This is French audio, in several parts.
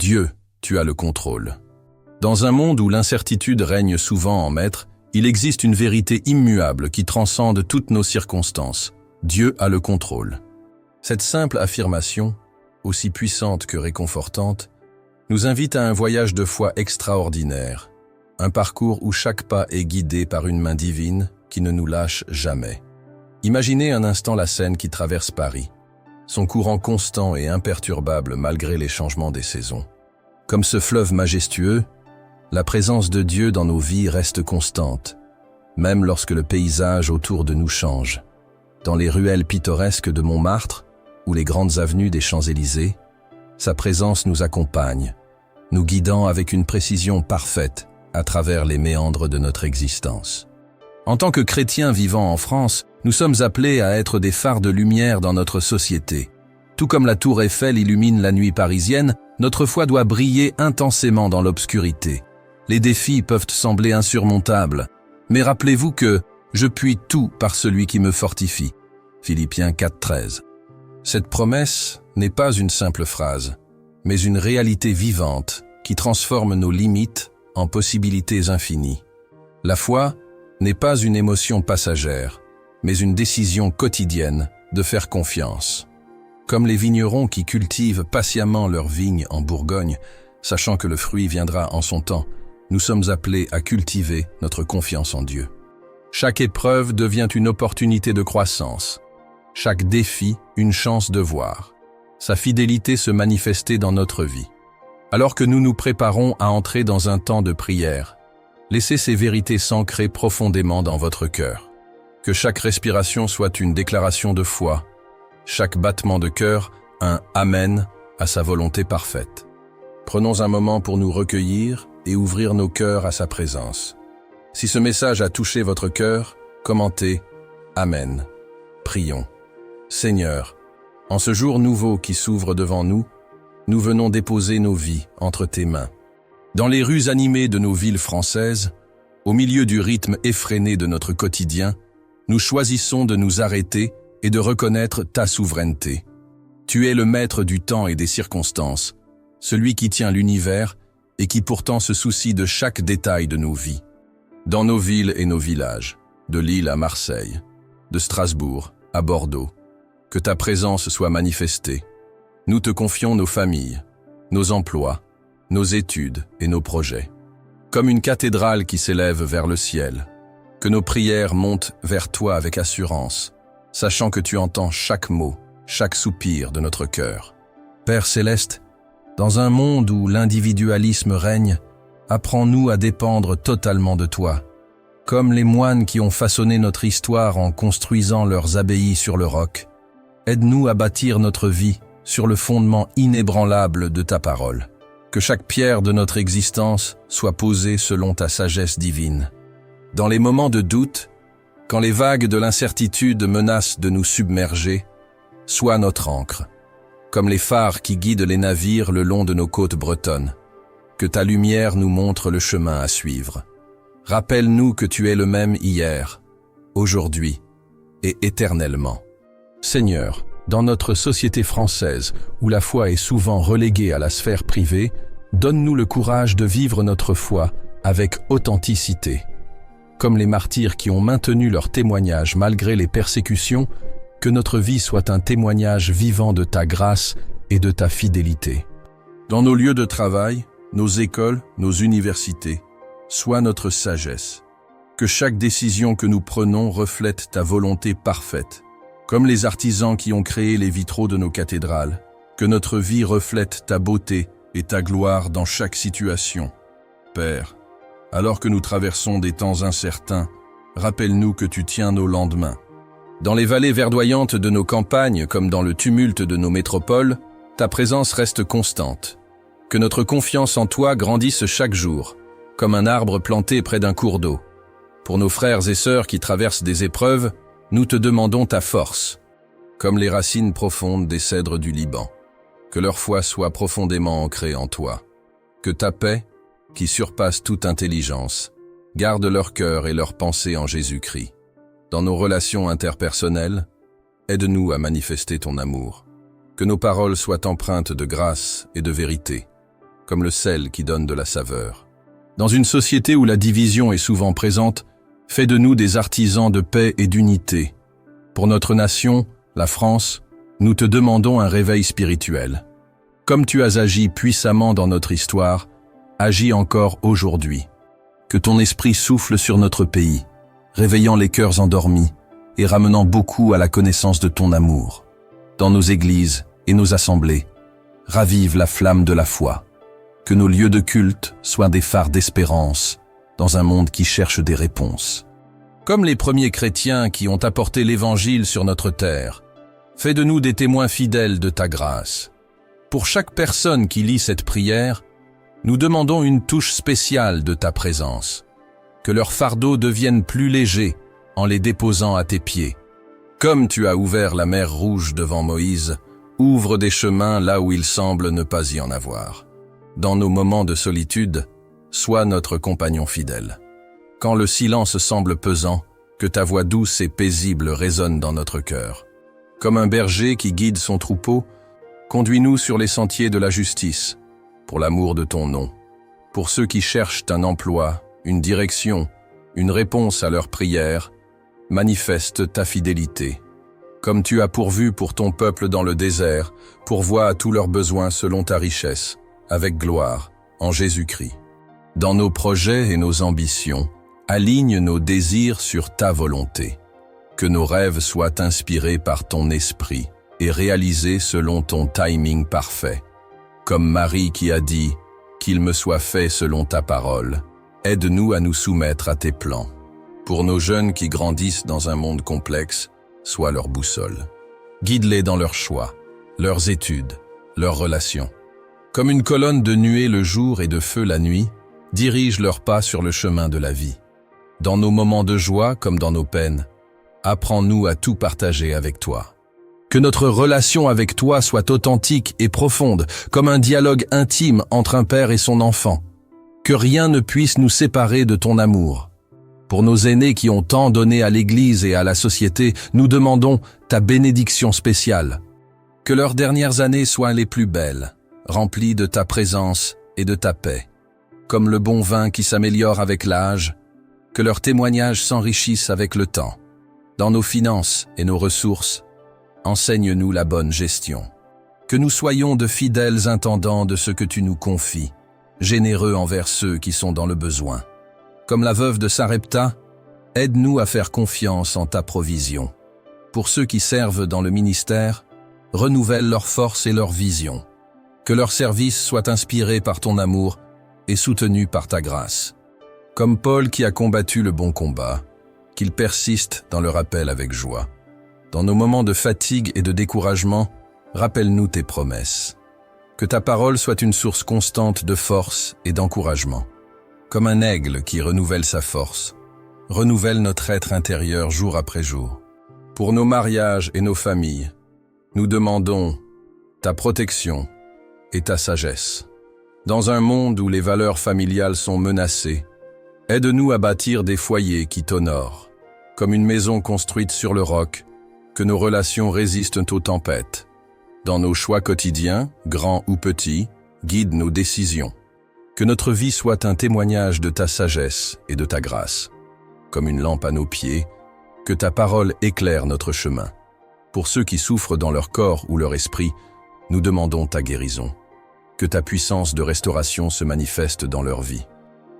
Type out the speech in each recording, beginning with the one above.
Dieu, tu as le contrôle. Dans un monde où l'incertitude règne souvent en maître, il existe une vérité immuable qui transcende toutes nos circonstances. Dieu a le contrôle. Cette simple affirmation, aussi puissante que réconfortante, nous invite à un voyage de foi extraordinaire, un parcours où chaque pas est guidé par une main divine qui ne nous lâche jamais. Imaginez un instant la Seine qui traverse Paris, son courant constant et imperturbable malgré les changements des saisons. Comme ce fleuve majestueux, la présence de Dieu dans nos vies reste constante, même lorsque le paysage autour de nous change. Dans les ruelles pittoresques de Montmartre ou les grandes avenues des Champs-Élysées, sa présence nous accompagne, nous guidant avec une précision parfaite à travers les méandres de notre existence. En tant que chrétiens vivant en France, nous sommes appelés à être des phares de lumière dans notre société. Tout comme la tour Eiffel illumine la nuit parisienne, notre foi doit briller intensément dans l'obscurité. Les défis peuvent sembler insurmontables, mais rappelez-vous que « je puis tout par celui qui me fortifie » Philippiens 4,13. Cette promesse n'est pas une simple phrase, mais une réalité vivante qui transforme nos limites en possibilités infinies. La foi n'est pas une émotion passagère, mais une décision quotidienne de faire confiance. Comme les vignerons qui cultivent patiemment leurs vignes en Bourgogne, sachant que le fruit viendra en son temps, nous sommes appelés à cultiver notre confiance en Dieu. Chaque épreuve devient une opportunité de croissance, chaque défi une chance de voir sa fidélité se manifester dans notre vie. Alors que nous nous préparons à entrer dans un temps de prière, laissez ces vérités s'ancrer profondément dans votre cœur. Que chaque respiration soit une déclaration de foi, chaque battement de cœur un « Amen » à sa volonté parfaite. Prenons un moment pour nous recueillir et ouvrir nos cœurs à sa présence. Si ce message a touché votre cœur, commentez « Amen ». Prions. Seigneur, en ce jour nouveau qui s'ouvre devant nous, nous venons déposer nos vies entre tes mains. Dans les rues animées de nos villes françaises, au milieu du rythme effréné de notre quotidien, nous choisissons de nous arrêter et de reconnaître ta souveraineté. Tu es le maître du temps et des circonstances, celui qui tient l'univers et qui pourtant se soucie de chaque détail de nos vies. Dans nos villes et nos villages, de Lille à Marseille, de Strasbourg à Bordeaux, que ta présence soit manifestée. Nous te confions nos familles, nos emplois, nos études et nos projets. Comme une cathédrale qui s'élève vers le ciel, que nos prières montent vers toi avec assurance, sachant que tu entends chaque mot, chaque soupir de notre cœur. Père céleste, dans un monde où l'individualisme règne, apprends-nous à dépendre totalement de toi. Comme les moines qui ont façonné notre histoire en construisant leurs abbayes sur le roc, aide-nous à bâtir notre vie sur le fondement inébranlable de ta parole. Que chaque pierre de notre existence soit posée selon ta sagesse divine. Dans les moments de doute, quand les vagues de l'incertitude menacent de nous submerger, sois notre ancre, comme les phares qui guident les navires le long de nos côtes bretonnes. Que ta lumière nous montre le chemin à suivre. Rappelle-nous que tu es le même hier, aujourd'hui et éternellement. Seigneur, dans notre société française, où la foi est souvent reléguée à la sphère privée, donne-nous le courage de vivre notre foi avec authenticité. Comme les martyrs qui ont maintenu leur témoignage malgré les persécutions, que notre vie soit un témoignage vivant de ta grâce et de ta fidélité. Dans nos lieux de travail, nos écoles, nos universités, sois notre sagesse. Que chaque décision que nous prenons reflète ta volonté parfaite. Comme les artisans qui ont créé les vitraux de nos cathédrales, que notre vie reflète ta beauté et ta gloire dans chaque situation. Père, alors que nous traversons des temps incertains, rappelle-nous que tu tiens nos lendemains. Dans les vallées verdoyantes de nos campagnes, comme dans le tumulte de nos métropoles, ta présence reste constante. Que notre confiance en toi grandisse chaque jour, comme un arbre planté près d'un cours d'eau. Pour nos frères et sœurs qui traversent des épreuves, nous te demandons ta force, comme les racines profondes des cèdres du Liban. Que leur foi soit profondément ancrée en toi. Que ta paix, qui surpasse toute intelligence, garde leur cœur et leurs pensées en Jésus-Christ. Dans nos relations interpersonnelles, aide-nous à manifester ton amour. Que nos paroles soient empreintes de grâce et de vérité. comme le sel qui donne de la saveur. Dans une société où la division est souvent présente, fais de nous des artisans de paix et d'unité. Pour notre nation, la France, nous te demandons un réveil spirituel. Comme tu as agi puissamment dans notre histoire, agis encore aujourd'hui. Que ton esprit souffle sur notre pays, réveillant les cœurs endormis et ramenant beaucoup à la connaissance de ton amour. Dans nos églises et nos assemblées, ravive la flamme de la foi. Que nos lieux de culte soient des phares d'espérance dans un monde qui cherche des réponses. Comme les premiers chrétiens qui ont apporté l'Évangile sur notre terre, fais de nous des témoins fidèles de ta grâce. Pour chaque personne qui lit cette prière, nous demandons une touche spéciale de ta présence. Que leur fardeau devienne plus léger en les déposant à tes pieds. Comme tu as ouvert la mer Rouge devant Moïse, ouvre des chemins là où il semble ne pas y en avoir. Dans nos moments de solitude, sois notre compagnon fidèle. Quand le silence semble pesant, que ta voix douce et paisible résonne dans notre cœur. Comme un berger qui guide son troupeau, conduis-nous sur les sentiers de la justice, pour l'amour de ton nom. Pour ceux qui cherchent un emploi, une direction, une réponse à leurs prières, manifeste ta fidélité. Comme tu as pourvu pour ton peuple dans le désert, pourvois à tous leurs besoins selon ta richesse, avec gloire, en Jésus-Christ. Dans nos projets et nos ambitions, aligne nos désirs sur ta volonté. Que nos rêves soient inspirés par ton esprit et réalisés selon ton timing parfait. Comme Marie qui a dit « Qu'il me soit fait selon ta parole », aide-nous à nous soumettre à tes plans. Pour nos jeunes qui grandissent dans un monde complexe, sois leur boussole. Guide-les dans leurs choix, leurs études, leurs relations. Comme une colonne de nuée le jour et de feu la nuit, dirige leurs pas sur le chemin de la vie. Dans nos moments de joie comme dans nos peines, apprends-nous à tout partager avec toi. Que notre relation avec toi soit authentique et profonde, comme un dialogue intime entre un père et son enfant. Que rien ne puisse nous séparer de ton amour. Pour nos aînés qui ont tant donné à l'Église et à la société, nous demandons ta bénédiction spéciale. Que leurs dernières années soient les plus belles, remplies de ta présence et de ta paix. Comme le bon vin qui s'améliore avec l'âge, que leurs témoignages s'enrichissent avec le temps. Dans nos finances et nos ressources, enseigne-nous la bonne gestion. Que nous soyons de fidèles intendants de ce que tu nous confies, généreux envers ceux qui sont dans le besoin. Comme la veuve de Sarepta, aide-nous à faire confiance en ta provision. Pour ceux qui servent dans le ministère, renouvelle leur force et leur vision. Que leur service soit inspiré par ton amour et soutenu par ta grâce. Comme Paul qui a combattu le bon combat, qu'ils persistent dans leur appel avec joie. Dans nos moments de fatigue et de découragement, rappelle-nous tes promesses. Que ta parole soit une source constante de force et d'encouragement. Comme un aigle qui renouvelle sa force, renouvelle notre être intérieur jour après jour. Pour nos mariages et nos familles, nous demandons ta protection et ta sagesse. Dans un monde où les valeurs familiales sont menacées, aide-nous à bâtir des foyers qui t'honorent. Comme une maison construite sur le roc, que nos relations résistent aux tempêtes. Dans nos choix quotidiens, grands ou petits, guide nos décisions. Que notre vie soit un témoignage de ta sagesse et de ta grâce. Comme une lampe à nos pieds, que ta parole éclaire notre chemin. Pour ceux qui souffrent dans leur corps ou leur esprit, nous demandons ta guérison. Que ta puissance de restauration se manifeste dans leur vie.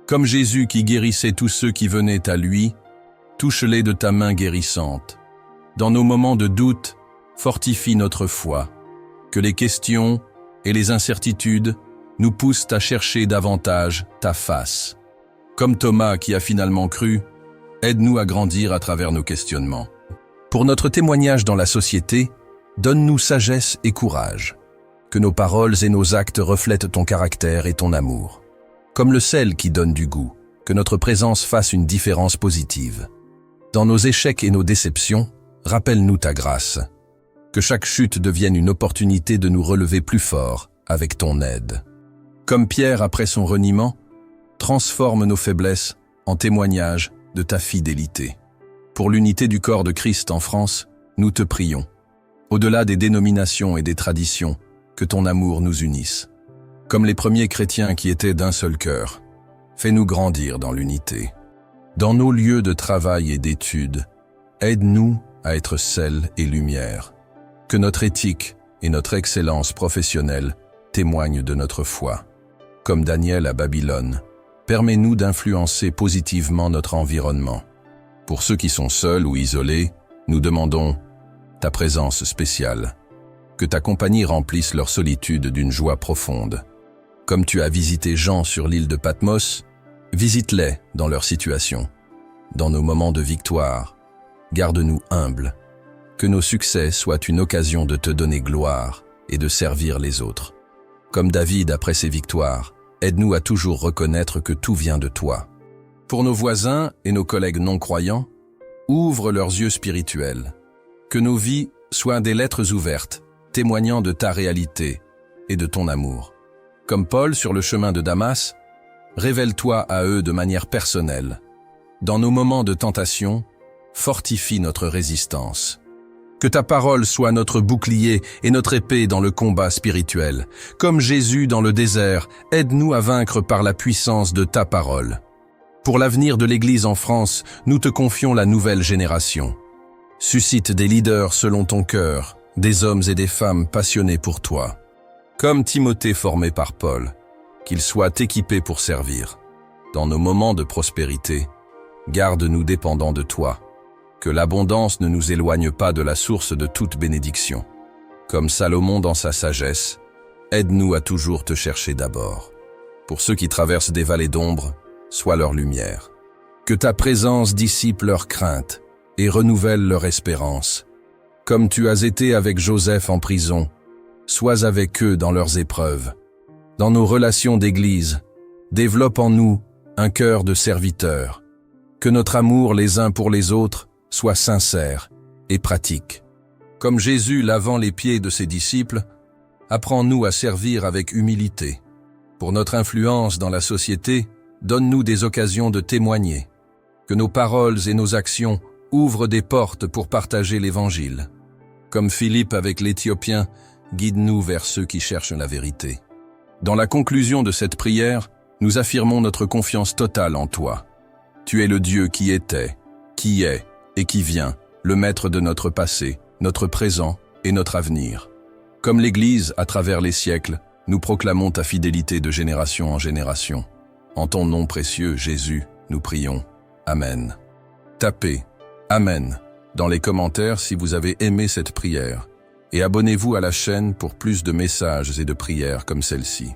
Comme Jésus qui guérissait tous ceux qui venaient à lui, touche-les de ta main guérissante. Dans nos moments de doute, fortifie notre foi. Que les questions et les incertitudes nous poussent à chercher davantage ta face. Comme Thomas qui a finalement cru, aide-nous à grandir à travers nos questionnements. Pour notre témoignage dans la société, donne-nous sagesse et courage. Que nos paroles et nos actes reflètent ton caractère et ton amour. Comme le sel qui donne du goût, que notre présence fasse une différence positive. Dans nos échecs et nos déceptions, rappelle-nous ta grâce. Que chaque chute devienne une opportunité de nous relever plus fort avec ton aide. Comme Pierre après son reniement, transforme nos faiblesses en témoignage de ta fidélité. Pour l'unité du corps de Christ en France, nous te prions. Au-delà des dénominations et des traditions, que ton amour nous unisse. Comme les premiers chrétiens qui étaient d'un seul cœur, fais-nous grandir dans l'unité. Dans nos lieux de travail et d'études, aide-nous à être sel et lumière. Que notre éthique et notre excellence professionnelle témoignent de notre foi. Comme Daniel à Babylone, permets-nous d'influencer positivement notre environnement. Pour ceux qui sont seuls ou isolés, nous demandons ta présence spéciale. Que ta compagnie remplisse leur solitude d'une joie profonde. Comme tu as visité Jean sur l'île de Patmos, visite-les dans leur situation. Dans nos moments de victoire, garde-nous humbles. Que nos succès soient une occasion de te donner gloire et de servir les autres. Comme David après ses victoires, aide-nous à toujours reconnaître que tout vient de toi. Pour nos voisins et nos collègues non-croyants, ouvre leurs yeux spirituels. Que nos vies soient des lettres ouvertes, témoignant de ta réalité et de ton amour. Comme Paul sur le chemin de Damas, révèle-toi à eux de manière personnelle. Dans nos moments de tentation, fortifie notre résistance. Que ta parole soit notre bouclier et notre épée dans le combat spirituel. Comme Jésus dans le désert, aide-nous à vaincre par la puissance de ta parole. Pour l'avenir de l'Église en France, nous te confions la nouvelle génération. Suscite des leaders selon ton cœur, des hommes et des femmes passionnés pour toi. Comme Timothée formé par Paul, qu'ils soient équipés pour servir. Dans nos moments de prospérité, garde-nous dépendants de toi. Que l'abondance ne nous éloigne pas de la source de toute bénédiction. Comme Salomon dans sa sagesse, aide-nous à toujours te chercher d'abord. Pour ceux qui traversent des vallées d'ombre, sois leur lumière. Que ta présence dissipe leurs craintes et renouvelle leur espérance. Comme tu as été avec Joseph en prison, sois avec eux dans leurs épreuves. Dans nos relations d'église, développe en nous un cœur de serviteur. Que notre amour les uns pour les autres soit sincère et pratique. Comme Jésus lavant les pieds de ses disciples, apprends-nous à servir avec humilité. Pour notre influence dans la société, donne-nous des occasions de témoigner. Que nos paroles et nos actions ouvrent des portes pour partager l'Évangile. Comme Philippe avec l'Éthiopien, guide-nous vers ceux qui cherchent la vérité. Dans la conclusion de cette prière, nous affirmons notre confiance totale en toi. Tu es le Dieu qui était, qui est et qui vient, le maître de notre passé, notre présent et notre avenir. Comme l'Église, à travers les siècles, nous proclamons ta fidélité de génération en génération. En ton nom précieux, Jésus, nous prions. Amen. Tapez « Amen » dans les commentaires si vous avez aimé cette prière et abonnez-vous à la chaîne pour plus de messages et de prières comme celle-ci.